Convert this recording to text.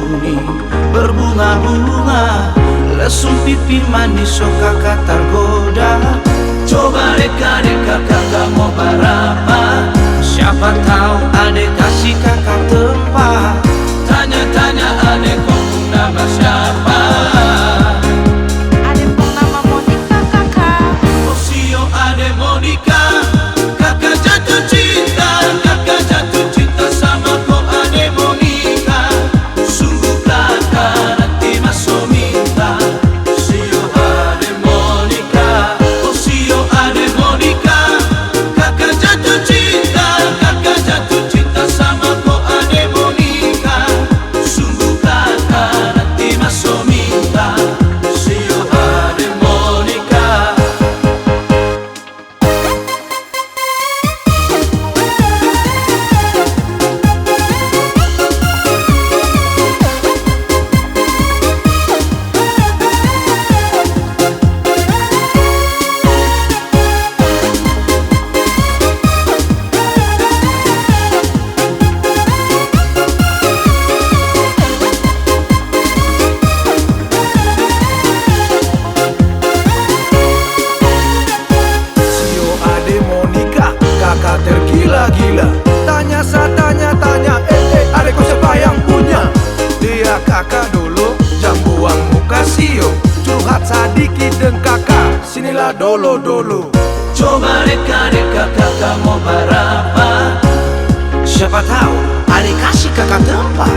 kuning berbunga-bunga, lesung pipi manis so kakak tergoda. Coba deka-deka kakak mau berapa, siapa tahu adek kasih kakak tempat. Tanya-tanya adek kok nama siapa? Adek pun nama Monica kakak. Osio adek Monica, kakak jatuh cinta, kakak jatuh cinta sama kau adek Monica. Sungguh kakak nanti masuk minta. Osio adek Monica, Osio adek Monica, kakak jatuh cinta, kakak jatuh cinta sama kau adek Monica. Sungguh kakak nanti masuk minta. Osio adek Monica. Sio ade Monica, kakak tergila-gila. Tanya ade kau siapa yang punya? Dia kakak dulu, jam buang muka Sio. Curhat sadiki deng kakak, sinilah dolo-dolo. Coba deka-deka kakak mau berapa, siapa tahu adek kasih kakak tempat.